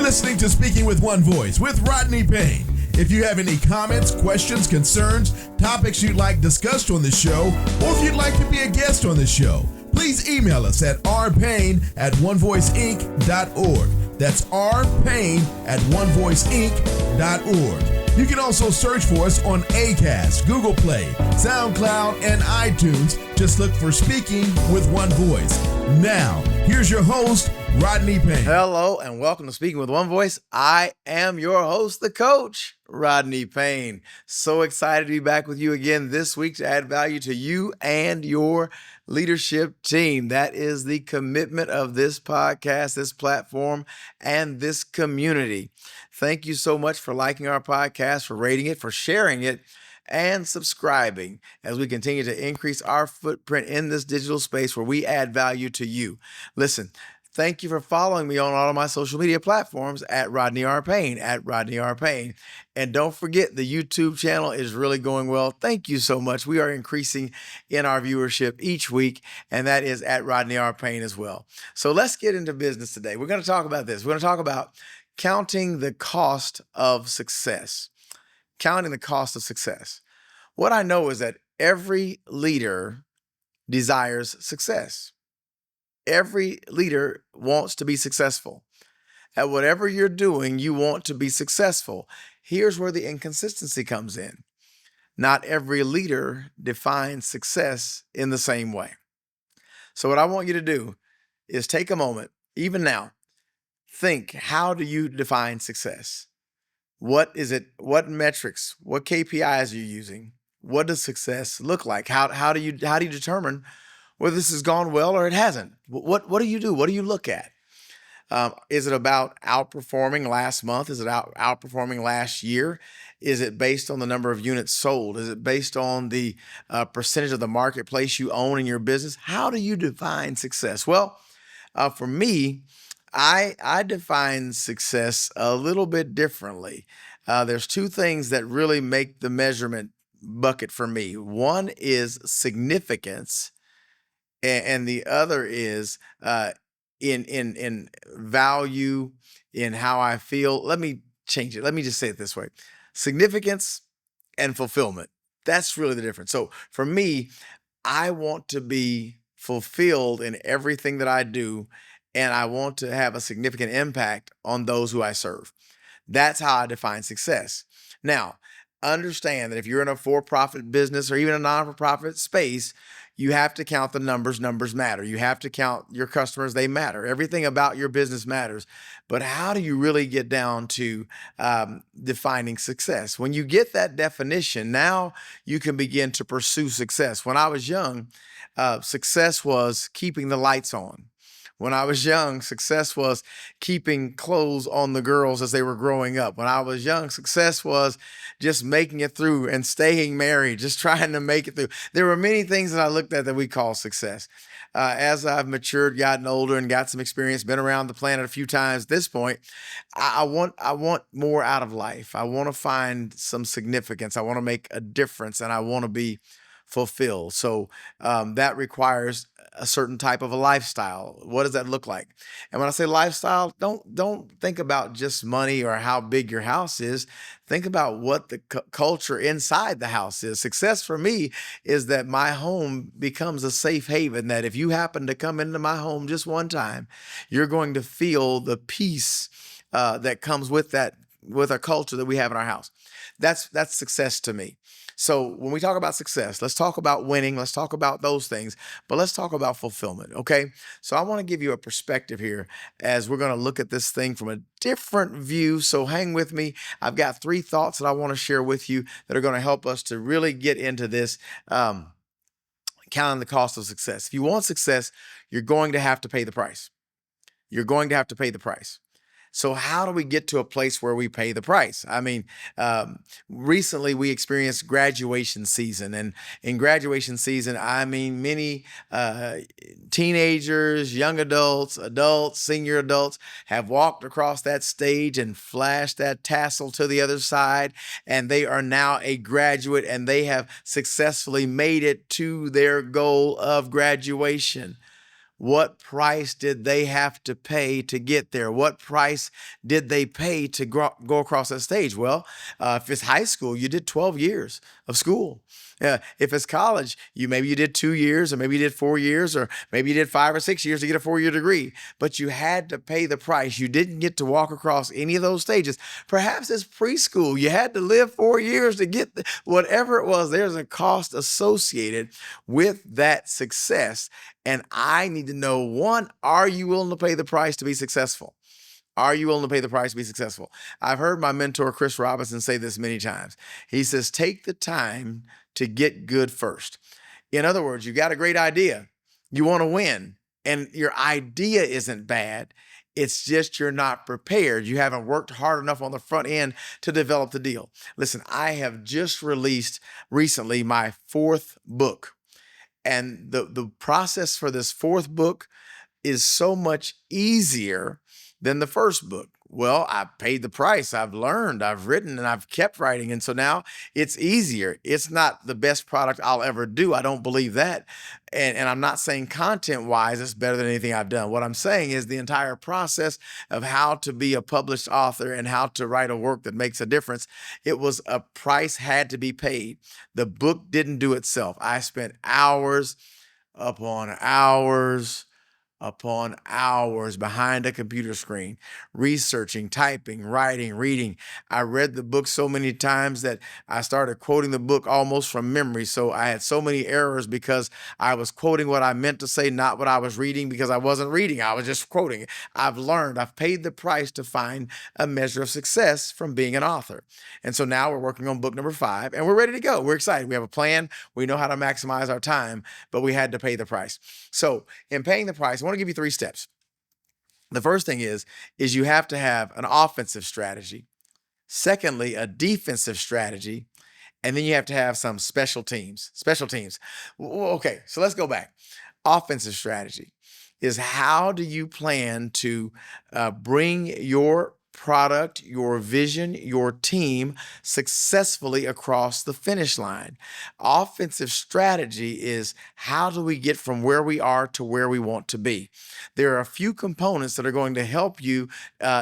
listening to Speaking with One Voice with Rodney Payne. If you have any comments, questions, concerns, topics you'd like discussed on the show, or if you'd like to be a guest on the show, please email us at rpayne@onevoiceinc.org. That's rpayne@onevoiceinc.org. You can also search for us on Acast, Google Play, SoundCloud, and iTunes. Just look for Speaking with One Voice. Now, here's your host, Rodney Payne. Hello, and welcome to Speaking with One Voice. I am your host, the coach, Rodney Payne. So excited to be back with you again this week to add value to you and your leadership team. That is the commitment of this podcast, this platform, and this community. Thank you so much for liking our podcast, for rating it, for sharing it, and subscribing as we continue to increase our footprint in this digital space where we add value to you. Listen, thank you for following me on all of my social media platforms at Rodney R. Payne, And don't forget, the YouTube channel is really going well. Thank you so much. We are increasing in our viewership each week, and that is at Rodney R. Payne as well. So let's get into business today. We're going to talk about this. We're going to talk about counting the cost of success. Counting the cost of success. What I know is that every leader desires success. Every leader wants to be successful. At whatever you're doing, you want to be successful. Here's where the inconsistency comes in. Not every leader defines success in the same way. So what I want you to do is take a moment, even now, think, how do you define success? What is it? What metrics? What KPIs are you using? What does success look like? How do you determine whether this has gone well or it hasn't? What do you do? What do you look at? Is it about outperforming last month? Is it outperforming last year? Is it based on the number of units sold? Is it based on the percentage of the marketplace you own in your business? How do you define success? Well, for me, I define success a little bit differently. There's two things that really make the measurement bucket for me. One is significance, and the other is in value, in how I feel. Let me change it. Let me just say it this way: significance and fulfillment. That's really the difference. So for me, I want to be fulfilled in everything that I do, and I want to have a significant impact on those who I serve. That's how I define success. Now, understand that if you're in a for-profit business or even a non-for-profit space, you have to count the numbers. Numbers matter. You have to count your customers. They matter. Everything about your business matters. But how do you really get down to defining success? When you get that definition, now you can begin to pursue success. When I was young, success was keeping the lights on. When I was young, success was keeping clothes on the girls as they were growing up. When I was young, success was just making it through and staying married, just trying to make it through. There were many things that I looked at that we call success. As I've matured, gotten older, and got some experience, been around the planet a few times at this point, I want more out of life. I want to find some significance. I want to make a difference, and I want to be fulfilled. So that requires a certain type of a lifestyle. What does that look like? And when I say lifestyle, don't think about just money or how big your house is. Think about what the culture inside the house is. Success for me is that my home becomes a safe haven, that if you happen to come into my home just one time, you're going to feel the peace that comes with that, with a culture that we have in our house. That's success to me. So when we talk about success, let's talk about winning. Let's talk about those things, but let's talk about fulfillment. Okay. So I want to give you a perspective here as we're going to look at this thing from a different view. So hang with me. I've got 3 thoughts that I want to share with you that are going to help us to really get into this, counting the cost of success. If you want success, you're going to have to pay the price. You're going to have to pay the price. So how do we get to a place where we pay the price? I mean, recently we experienced graduation season, and in graduation season, I mean, many teenagers, young adults, senior adults have walked across that stage and flashed that tassel to the other side, and they are now a graduate, and they have successfully made it to their goal of graduation. What price did they have to pay to get there? What price did they pay to go across that stage? Well, if it's high school, you did 12 years of school. If it's college, maybe you did 2 years, or maybe you did 4 years, or maybe you did 5 or 6 years to get a 4-year degree. But you had to pay the price. You didn't get to walk across any of those stages. Perhaps it's preschool. You had to live 4 years to get whatever it was. There's a cost associated with that success. And I need to know, one, are you willing to pay the price to be successful? Are you willing to pay the price to be successful? I've heard my mentor, Chris Robinson, say this many times. He says, take the time to get good first. In other words, you got a great idea. You want to win, and your idea isn't bad. It's just you're not prepared. You haven't worked hard enough on the front end to develop the deal. Listen, I have just released recently my 4th book. And the process for this 4th book is so much easier than the first book. Well, I paid the price. I've learned, I've written, and I've kept writing. And so now it's easier. It's not the best product I'll ever do. I don't believe that. And I'm not saying content-wise it's better than anything I've done. What I'm saying is the entire process of how to be a published author and how to write a work that makes a difference, it was a price had to be paid. The book didn't do itself. I spent hours upon hours upon hours behind a computer screen, researching, typing, writing, reading. I read the book so many times that I started quoting the book almost from memory. So I had so many errors because I was quoting what I meant to say, not what I was reading, because I wasn't reading. I was just quoting. I've learned, I've paid the price to find a measure of success from being an author. And so now we're working on book number 5 and we're ready to go. We're excited. We have a plan. We know how to maximize our time, but we had to pay the price. So in paying the price, I want to give you 3 steps. The first thing is you have to have an offensive strategy. Secondly, a defensive strategy. And then you have to have some special teams. Okay, so let's go back. Offensive strategy is how do you plan to bring your product, your vision, your team successfully across the finish line. Offensive strategy is how do we get from where we are to where we want to be. There are a few components that are going to help you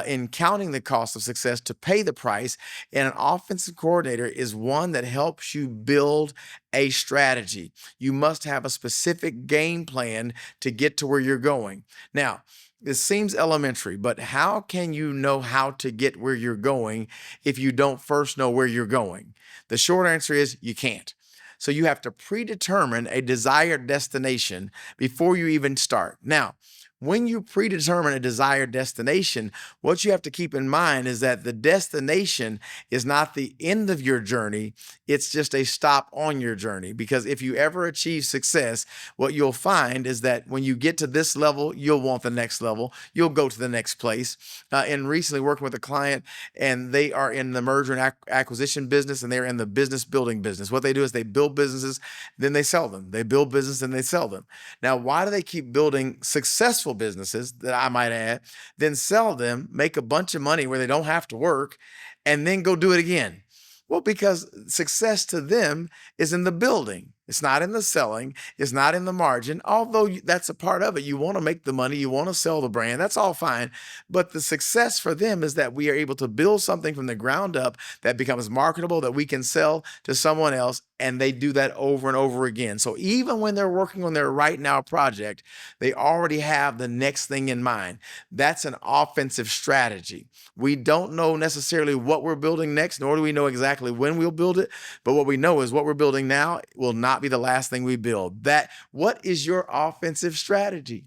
in counting the cost of success to pay the price. And an offensive coordinator is one that helps you build a strategy. You must have a specific game plan to get to where you're going. Now, this seems elementary, but how can you know how to get where you're going if you don't first know where you're going? The short answer is you can't. So you have to predetermine a desired destination before you even start. Now, when you predetermine a desired destination, what you have to keep in mind is that the destination is not the end of your journey. It's just a stop on your journey. Because if you ever achieve success, what you'll find is that when you get to this level, you'll want the next level. You'll go to the next place. And recently working with a client, and they are in the merger and acquisition business, and they're in the business building business. What they do is they build businesses, then they sell them. They build business, and they sell them. Now, why do they keep building successful businesses that I might add, then sell them, make a bunch of money where they don't have to work, and then go do it again? Well, because success to them is in the building. It's not in the selling. It's not in the margin, although that's a part of it. You want to make the money. You want to sell the brand. That's all fine. But the success for them is that we are able to build something from the ground up that becomes marketable, that we can sell to someone else, and they do that over and over again. So even when they're working on their right now project, they already have the next thing in mind. That's an offensive strategy. We don't know necessarily what we're building next, nor do we know exactly when we'll build it. But what we know is what we're building now will not be the last thing we build. What is your offensive strategy?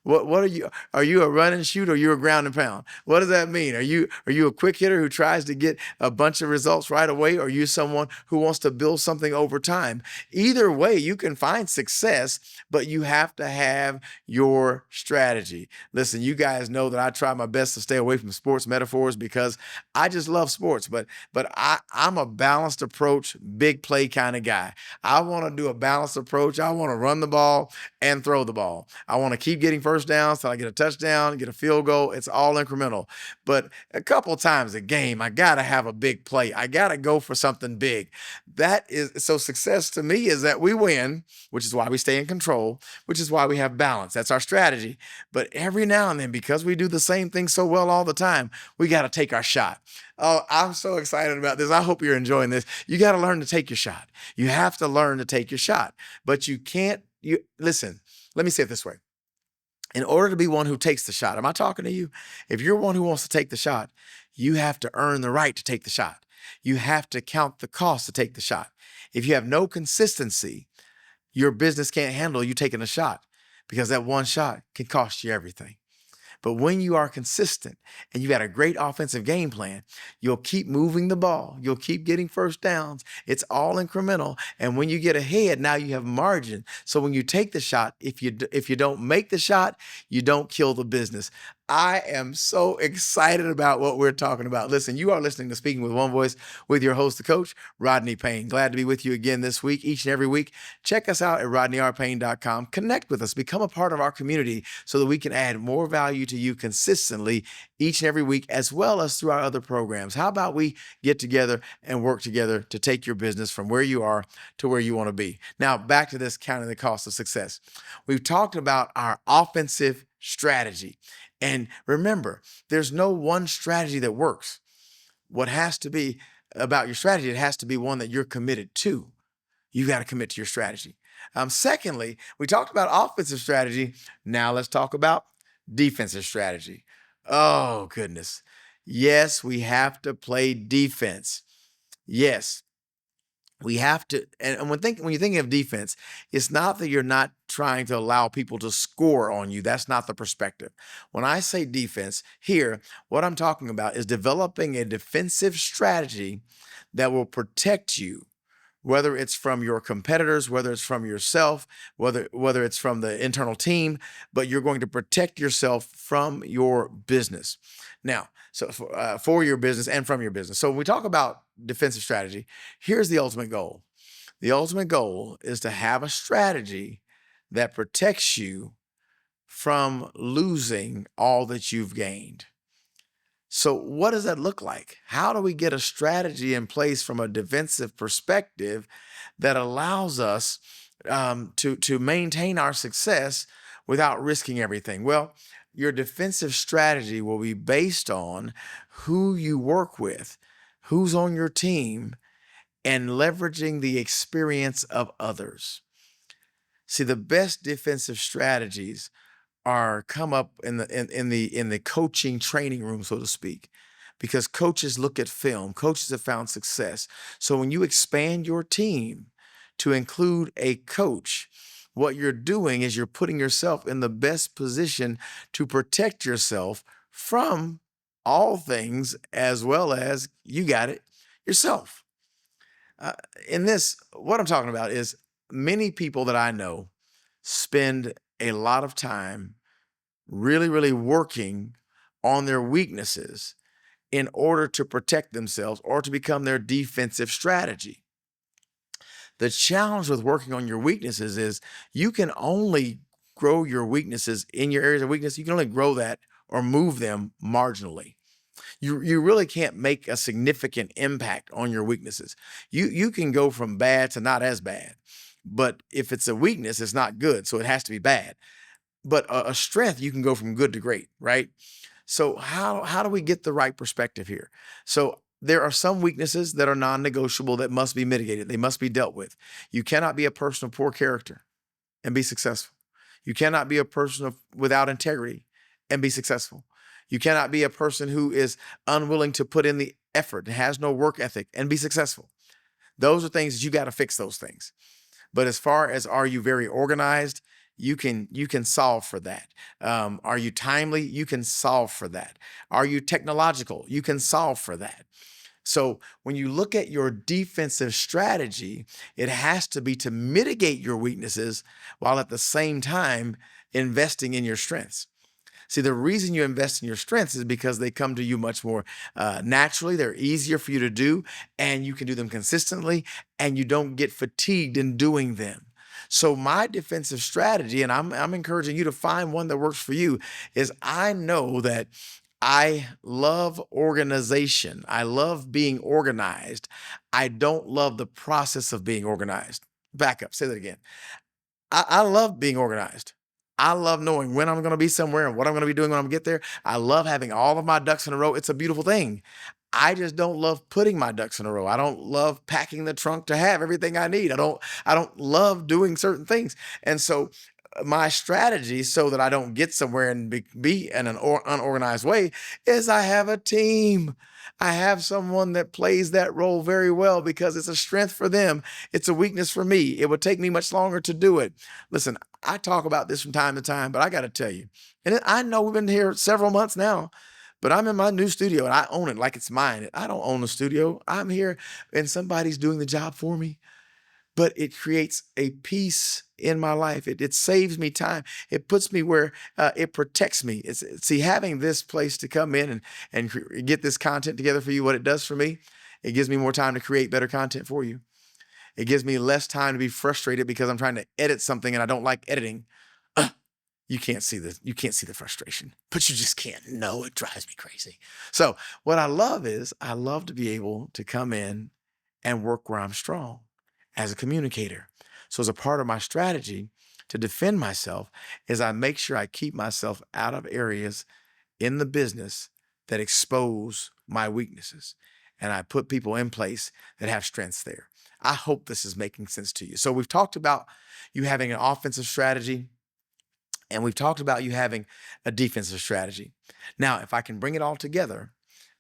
What are you? Are you a run and shoot, or are you a ground and pound? What does that mean? Are you a quick hitter who tries to get a bunch of results right away, or are you someone who wants to build something over time? Either way, you can find success, but you have to have your strategy. Listen, you guys know that I try my best to stay away from sports metaphors because I just love sports, but I'm a balanced approach, big play kind of guy. I want to do a balanced approach. I want to run the ball and throw the ball. I want to keep getting first first downs till I get a touchdown, get a field goal. It's all incremental. But a couple of times a game, I got to have a big play. I got to go for something big. That is so success to me is that we win, which is why we stay in control, which is why we have balance. That's our strategy. But every now and then, because we do the same thing so well all the time, we got to take our shot. Oh, I'm so excited about this. I hope you're enjoying this. You got to learn to take your shot. You have to learn to take your shot. But you can't, listen, let me say it this way. In order to be one who takes the shot, am I talking to you? If you're one who wants to take the shot, you have to earn the right to take the shot. You have to count the cost to take the shot. If you have no consistency, your business can't handle you taking a shot because that one shot can cost you everything. But when you are consistent and you've got a great offensive game plan, you'll keep moving the ball. You'll keep getting first downs. It's all incremental. And when you get ahead, now you have margin. So when you take the shot, if you don't make the shot, you don't kill the business. I am so excited about what we're talking about. Listen, you are listening to Speaking with One Voice with your host, the coach, Rodney Payne. Glad to be with you again this week, each and every week. Check us out at rodneyrpayne.com. Connect with us. Become a part of our community so that we can add more value to you consistently each and every week, as well as through our other programs. How about we get together and work together to take your business from where you are to where you want to be? Now, back to this counting the cost of success. We've talked about our offensive strategy. And remember, there's no one strategy that works. What has to be about your strategy, it has to be one that you're committed to. You got to commit to your strategy. Secondly, we talked about offensive strategy. Now let's talk about defensive strategy. Oh, goodness. Yes, we have to play defense. Yes. We have to, and when you're thinking of defense, it's not that you're not trying to allow people to score on you. That's not the perspective. When I say defense here, what I'm talking about is developing a defensive strategy that will protect you, whether it's from your competitors, whether it's from yourself, whether it's from the internal team, but you're going to protect yourself from your business. Now, so for your business and from your business. So when we talk about defensive strategy, here's the ultimate goal. The ultimate goal is to have a strategy that protects you from losing all that you've gained. So what does that look like? How do we get a strategy in place from a defensive perspective that allows us to maintain our success without risking everything? Well, your defensive strategy will be based on who you work with, who's on your team, and leveraging the experience of others. See, the best defensive strategies are come up in the coaching training room, so to speak, because coaches look at film. Coaches have found success. So when you expand your team to include a coach, what you're doing is you're putting yourself in the best position to protect yourself from all things, as well as you got it yourself. In this, what I'm talking about is many people that I know spend a lot of time really, really working on their weaknesses in order to protect themselves or to become their defensive strategy. The challenge with working on your weaknesses is you can only grow your weaknesses in your areas of weakness. You can only grow that or move them marginally. You really can't make a significant impact on your weaknesses. You can go from bad to not as bad, but if it's a weakness, it's not good, so it has to be bad. But a strength, you can go from good to great, right? So how do we get the right perspective here? So there are some weaknesses that are non-negotiable that must be mitigated. They must be dealt with. You cannot be a person of poor character and be successful. You cannot be a person without integrity and be successful. You cannot be a person who is unwilling to put in the effort and has no work ethic and be successful. Those are things that you got to fix those things. But as far as are you very organized, you can solve for that. Are you timely? You can solve for that. Are you technological? You can solve for that. So when you look at your defensive strategy, it has to be to mitigate your weaknesses while at the same time investing in your strengths. See, the reason you invest in your strengths is because they come to you much more naturally. They're easier for you to do, and you can do them consistently, and you don't get fatigued in doing them. So my defensive strategy, and I'm encouraging you to find one that works for you, is I know that I love organization. I love being organized. I don't love the process of being organized. Back up, say that again. I love being organized. I love knowing when I'm going to be somewhere and what I'm going to be doing when I get there. I love having all of my ducks in a row. It's a beautiful thing. I just don't love putting my ducks in a row. I don't love packing the trunk to have everything I need. I don't love doing certain things. And so my strategy so that I don't get somewhere and be in an unorganized way is I have a team. I have someone that plays that role very well because it's a strength for them. It's a weakness for me. It would take me much longer to do it. Listen, I talk about this from time to time, but I got to tell you, and I know we've been here several months now, but I'm in my new studio and I own it like it's mine. I don't own the studio. I'm here and somebody's doing the job for me, but it creates a peace in my life. It saves me time. It puts me where it protects me. See, having this place to come in and get this content together for you, what it does for me, it gives me more time to create better content for you. It gives me less time to be frustrated because I'm trying to edit something and I don't like editing. You can't see the frustration, but you just can't. No, it drives me crazy. So what I love is I love to be able to come in and work where I'm strong as a communicator. So as a part of my strategy to defend myself is I make sure I keep myself out of areas in the business that expose my weaknesses. And I put people in place that have strengths there. I hope this is making sense to you. So we've talked about you having an offensive strategy, and we've talked about you having a defensive strategy. Now, if I can bring it all together,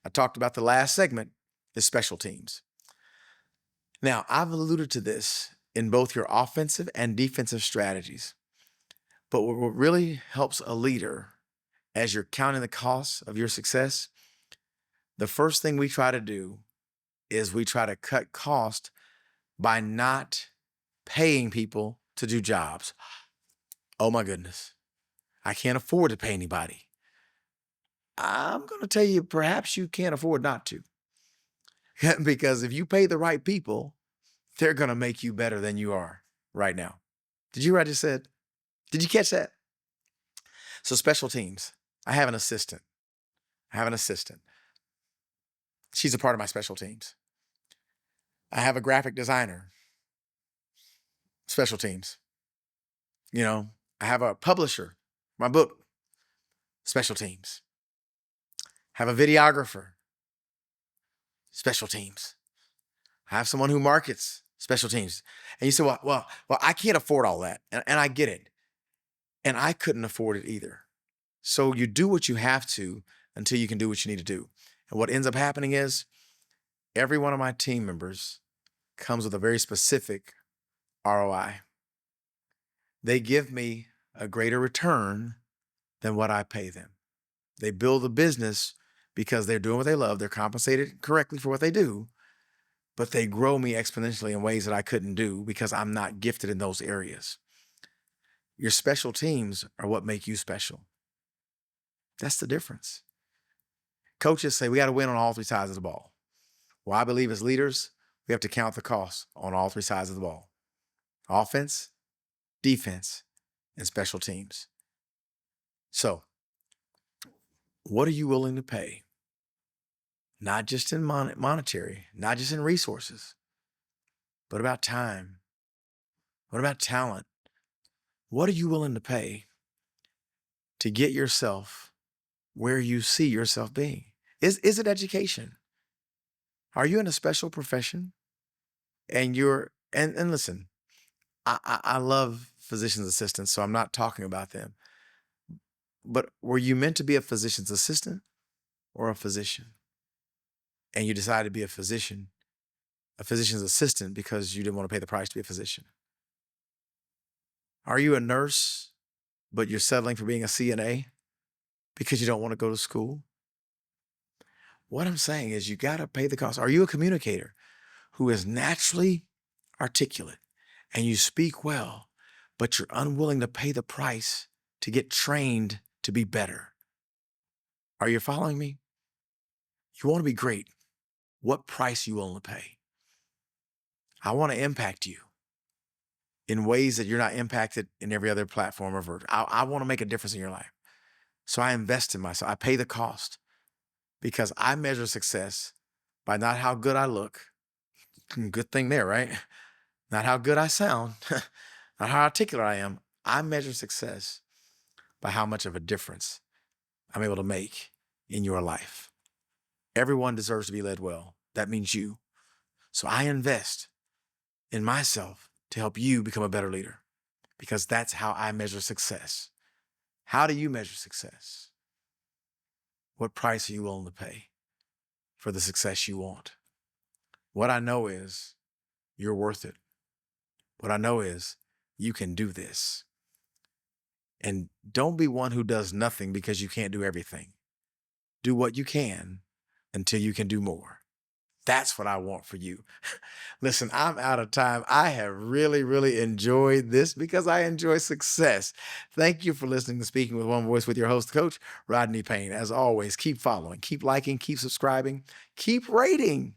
I talked about the last segment is special teams. Now, I've alluded to this in both your offensive and defensive strategies. But what really helps a leader as you're counting the costs of your success, the first thing we try to do is we try to cut cost by not paying people to do jobs. Oh my goodness. I can't afford to pay anybody. I'm going to tell you, perhaps you can't afford not to. Because if you pay the right people, they're going to make you better than you are right now. Did you hear what I just said? Did you catch that? So special teams. I have an assistant. She's a part of my special teams. I have a graphic designer. Special teams. I have a publisher, my book. Special teams. Have a videographer. Special teams. I have someone who markets. Special teams. And you say, well, I can't afford all that. And I get it. And I couldn't afford it either. So you do what you have to until you can do what you need to do. And what ends up happening is every one of my team members comes with a very specific ROI. They give me a greater return than what I pay them. They build a business because they're doing what they love. They're compensated correctly for what they do, but they grow me exponentially in ways that I couldn't do because I'm not gifted in those areas. Your special teams are what make you special. That's the difference. Coaches say we got to win on all three sides of the ball. Well, I believe as leaders, we have to count the costs on all three sides of the ball. Offense, defense, and special teams. So, what are you willing to pay? Not just in monetary, not just in resources, but about time. What about talent? What are you willing to pay to get yourself where you see yourself being? Is it education? Are you in a special profession? And listen, I love physician's assistants, so I'm not talking about them. But were you meant to be a physician's assistant or a physician? And you decided to be a physician's assistant because you didn't want to pay the price to be a physician. Are you a nurse, but you're settling for being a CNA because you don't want to go to school? What I'm saying is you got to pay the cost. Are you a communicator who is naturally articulate and you speak well, but you're unwilling to pay the price to get trained to be better? Are you following me? You want to be great. What price are you willing to pay? I want to impact you. in ways that you're not impacted in every other platform or vertical. I want to make a difference in your life. So I invest in myself. I pay the cost because I measure success by not how good I look. Good thing there, right? Not how good I sound, not how articulate I am. I measure success by how much of a difference I'm able to make in your life. Everyone deserves to be led well. That means you. So I invest in myself to help you become a better leader because that's how I measure success. How do you measure success? What price are you willing to pay for the success you want? What I know is you're worth it. What I know is you can do this. And don't be one who does nothing because you can't do everything. Do what you can until you can do more. That's what I want for you. Listen, I'm out of time. I have really, really enjoyed this because I enjoy success. Thank you for listening to Speaking with One Voice with your host, Coach Rodney Payne. As always, keep following, keep liking, keep subscribing, keep rating.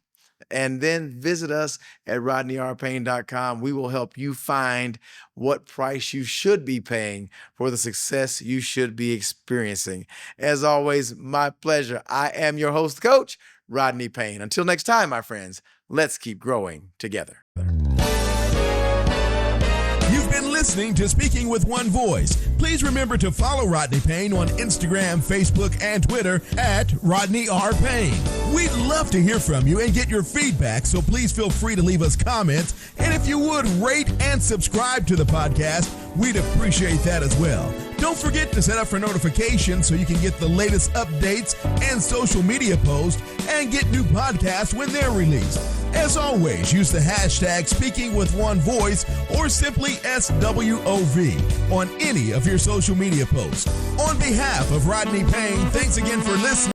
And then visit us at rodneyrpayne.com. We will help you find what price you should be paying for the success you should be experiencing. As always, my pleasure. I am your host, Coach Rodney Payne. Until next time, my friends, let's keep growing together. You've been listening to Speaking with One Voice. Please remember to follow Rodney Payne on Instagram, Facebook, and Twitter at Rodney R. Payne. We'd love to hear from you and get your feedback, so please feel free to leave us comments. And if you would, rate and subscribe to the podcast, we'd appreciate that as well. Don't forget to set up for notifications so you can get the latest updates and social media posts and get new podcasts when they're released. As always, use the hashtag Speaking with One Voice or simply SWOV on any of your social media posts. On behalf of Rodney Payne, thanks again for listening.